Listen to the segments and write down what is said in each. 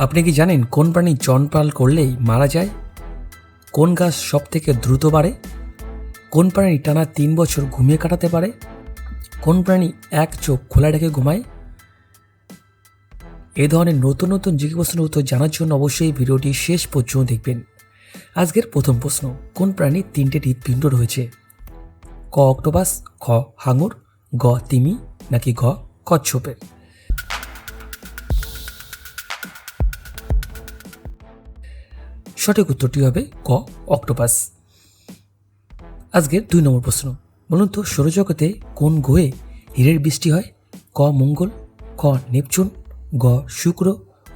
আপনি কি জানেন কোন প্রাণী জনপাল করলেই মারা যায়? কোন গাছ সব থেকে দ্রুত বাড়ে? কোন প্রাণী টানা 3 বছর ঘুমিয়ে কাটাতে পারে? কোন প্রাণী এক চোখ খোলা রেখে ঘুমায়? এই ধরনের নতুন নতুন জিজ্ঞাসা প্রশ্নের উত্তর জানার জন্য অবশ্যই ভিডিওটি শেষ পর্যন্ত দেখবেন। আজকের প্রথম প্রশ্ন, কোন প্রাণীর 3টে হৃৎপিণ্ড রয়েছে? ক অক্টোপাস, খ হাঙর, গ তিমি নাকি ঘ কচ্ছপের? সঠিক উত্তরটি হবে ক অক্টোপাস। আজকের 2 নম্বর প্রশ্ন, বলুন তো সৌরজগতে কোন গ্রহে হীরের বৃষ্টি হয়? ক মঙ্গল, খ নেপচুন, গ শুক্র,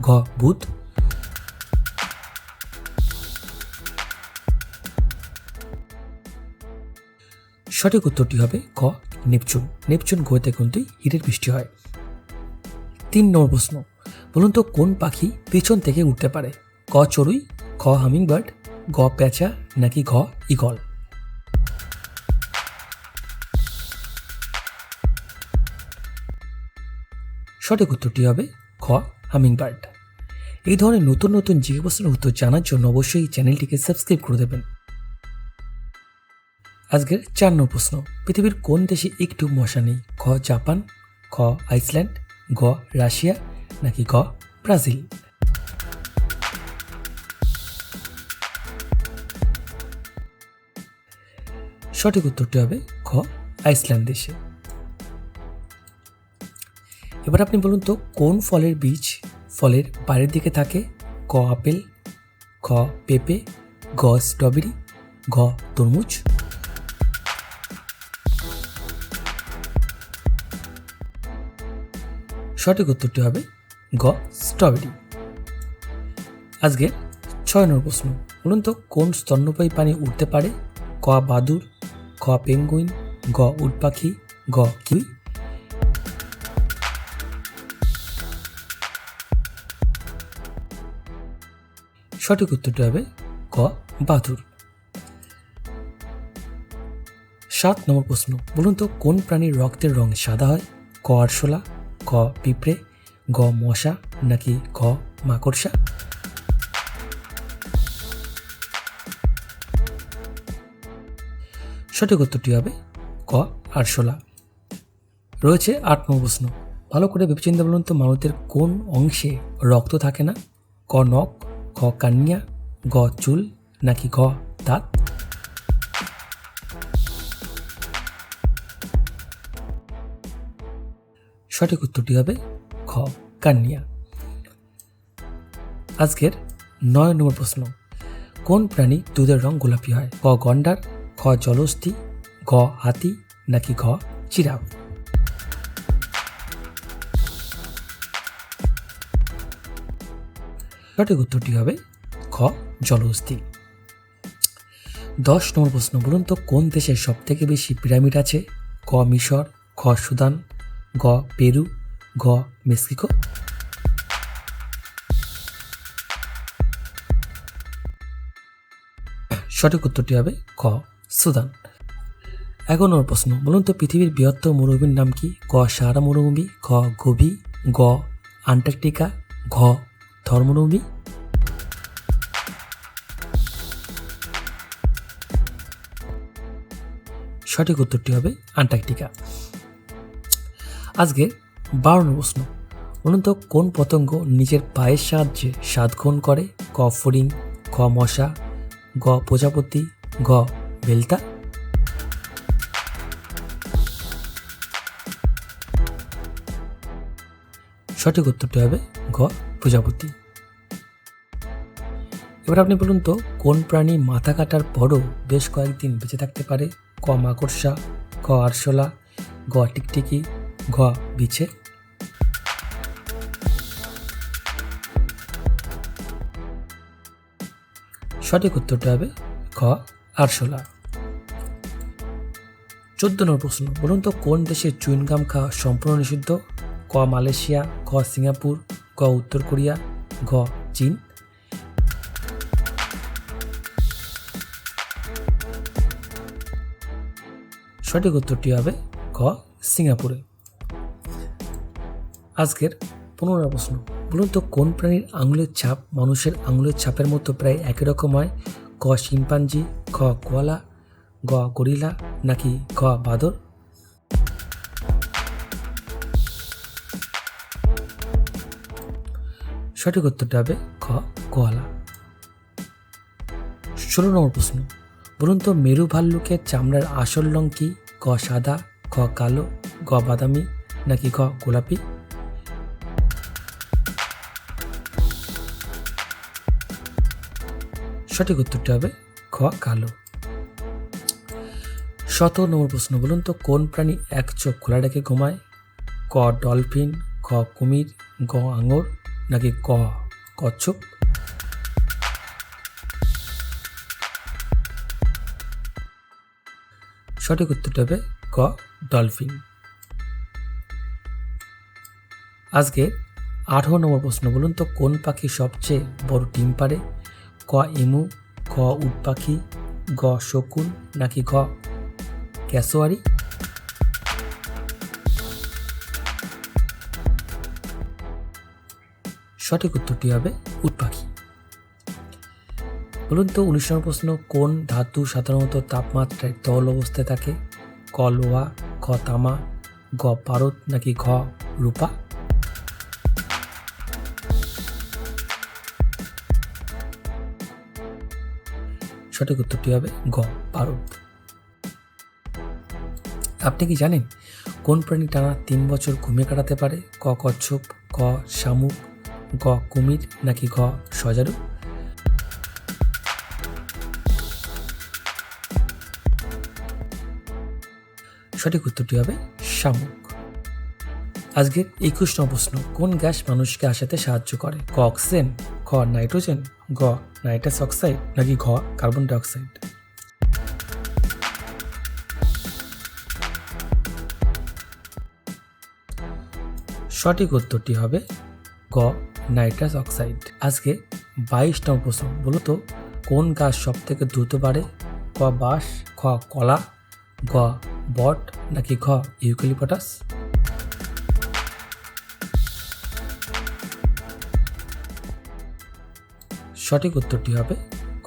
ঘ বুধ। সঠিক উত্তরটি হবে খ নেপচুন। নেপচুন গ্রহতে কিন্তু হীরের বৃষ্টি হয়। 3 নম্বর প্রশ্ন, বলুন তো কোন পাখি পেছন থেকে উঠতে পারে? ক চড়ুই, খ হামিংবার্ড, গ পেঁচা নাকি ঘ ঈগল? সঠিক উত্তরটি হবে খ হামিংবার্ড। এই ধরনের নতুন নতুন জিজ্ঞাসা প্রশ্নের উত্তর জানার জন্য অবশ্যই চ্যানেলটিকে সাবস্ক্রাইব করে দেবেন। আজকের 4 নম্বর প্রশ্ন, পৃথিবীর কোন দেশে একটু মশা নেই? খ জাপান, খ আইসল্যান্ড, গ রাশিয়া নাকি ঘ ব্রাজিল? সঠিক উত্তরটি হবে খ আইসল্যান্ড দেশে। এবার আপনি বলুন তো কোন ফলের বীজ ফলের বাইরের দিকে থাকে? ক আপেল, খ পেঁপে, গ স্ট্রবেরি, ঘ তরমুজ। সঠিক উত্তরটি হবে গ স্ট্রবেরি। আজকে 6 নম্বর প্রশ্ন, বলুন তো কোন স্তন্যপায়ী প্রাণী উঠতে পারে? ক বাদুড়, খ পেঙ্গুইন, গ উট পাখি, ঘ কিউই। সঠিক উত্তরটি হবে ক বাদুড়। 7 নম্বর প্রশ্ন, বলুন তো কোন প্রাণীর রক্তের রং সাদা হয়? ক আরশোলা, খ পিঁপড়ে, গ মশা নাকি ঘ মাকড়সা? সঠিক উত্তরটি হবে ক আরশোলা। রয়েছে 8 নম্বর প্রশ্ন, ভালো করে ভেবেচিন্তে বলুন তো মানুষের কোন অংশে রক্ত থাকে না? ক নখ, খ কান্নিয়া, গ চুল নাকি ঘ দাঁত? সঠিক উত্তরটি হবে খ কান্নিয়া। আজকের 9 নম্বর প্রশ্ন, কোন প্রাণী দুধের রং গোলাপি হয়? ক গন্ডার, খ জলহস্তী, ঘ হাতি নাকি ঘ জিরাফ? সঠিক উত্তরটি হবে খ জলহস্তী। 10 নম্বর প্রশ্ন, বলুন তো কোন দেশের সব থেকে বেশি পিরামিড আছে? ক মিশর, খ সুদান, গ পেরু, ঘ মেক্সিকো। সঠিক উত্তরটি হবে খ সুদান। 11 নম্বর প্রশ্ন, বলুন তো পৃথিবীর বৃহত্তম মরুভূমির নাম কি? ক সাহারা মরুভূমি, খ গোবি, গ আন্টার্কটিকা, ঘ থর মরুভূমি। সঠিক উত্তরটি হবে আন্টার্কটিকা। আজকে 12 নম্বর প্রশ্ন, বলুন তো কোন পতঙ্গ নিজের পায়ের সাহায্যে স্বাদ গ্রহণ করে? ক ফড়িং, খ মশা, গ প্রজাপতি, ঘ বেলতা। সঠিক উত্তরটি হবে ঘ প্রজাপতি। এবার আপনি বলুন তো কোন প্রাণী মাথা কাটার পরও বেশ কয়েকদিন বেঁচে থাকতে পারে? ক মাকড়সা, খ আরশোলা, গ টিকটিকি, ঘ বিছে। সঠিক উত্তরটি হবে খ আরশোলা। 14 নম্বর প্রশ্ন, বলুন তো কোন দেশে চুইনগাম খাওয়া সম্পূর্ণ নিষিদ্ধ? ক মালয়েশিয়া, খ সিঙ্গাপুর, গ উত্তর কোরিয়া, ঘ চীন। সঠিক উত্তরটি হবে খ সিঙ্গাপুরে। আজকের 15 প্রশ্ন, বলুন তো কোন প্রাণীর আঙুলের ছাপ মানুষের আঙুলের ছাপের মতো প্রায় একই রকম হয়? ক শিম্পাঞ্জি, খ কোয়ালা, গ গরিলা নাকি ঘ বাঁদর? সঠিক উত্তরটা হবে খ কোয়ালা। 16 নম্বর প্রশ্ন, বলুন তো মেরু ভাল্লুকের চামড়ার আসল রং কি? ক সাদা, খ কালো, গ বাদামি নাকি ঘ গোলাপি? সঠিক উত্তরটা হবে খ কালো। 17 নম্বর প্রশ্ন, বলুন তো কোন প্রাণী এক চোখ খোলা রেখে ঘুমায়? ক ডলফিন, খ কুমির, গ আঙুর নাকি ক কচ্ছপ? সঠিক উত্তরটা হবে ক ডলফিন। আজকে 18 নম্বর প্রশ্ন, বলুন তো কোন পাখি সবচেয়ে বড় ডিম পারে? ক এমু, খ উট পাখি, গ শকুন নাকি ঘ ক্যাসোয়ারি? সঠিক উত্তরটি হবে উট পাখি। বলুন তো 19 নম্বর প্রশ্ন, কোন ধাতু সাধারণত তাপমাত্রায় তরল অবস্থায় থাকে? ক লোহা, খ তামা, গ পারদ নাকি ঘ রূপা? সঠিক উত্তরটি হবে গ পারদ। আপনি কি জানেন কোন প্রাণী টানা 3 বছর ঘুমিয়ে কাটাতে পারে? ক কচ্ছপ, ক শামুক, গ কুমির নাকি ঘ সজারু? সঠিক উত্তরটি হবে শামুক। আজকের 21 নম্বর প্রশ্ন, কোন গ্যাস মানুষকে হাসাতে সাহায্য করে? ক অক্সিজেন, খ নাইট্রোজেন, গ নাইট্রাস অক্সাইড নাকি ঘ কার্বন ডাইঅক্সাইড? সঠিক উত্তরটি হবে গ নাইট্রাস অক্সাইড। আজকে 22 নম্বর প্রশ্ন, বলো তো কোন গাছ সব থেকে দ্রুত বাড়ে? ক বাঁশ, খ কলা, গ বট নাকি ঘ ইউক্যালিপটাস? সঠিক উত্তরটি হবে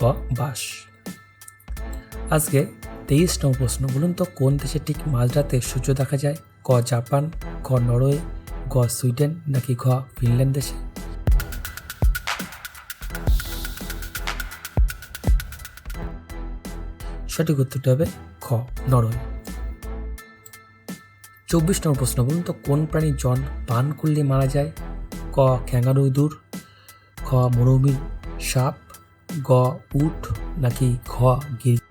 ক বাঁশ। আজকে 23 নম্বর প্রশ্ন, বলুন তো কোন দেশে ঠিক মাঝরাতে সূর্য দেখা যায়? ক জাপান, খ নরওয়ে, গ সুইডেন নাকি ঘ ফিনল্যান্ড দেশে? সঠিক উত্তরটি হবে খ নরওয়ে। 24 নম্বর প্রশ্ন, বলুন তো কোন প্রাণী জন পান করলে মারা যায়? ক ক্যাঙ্গারু ইঁদুর, খ মরুভূমির সাপ, গ উট নাকি ঘ গিরি?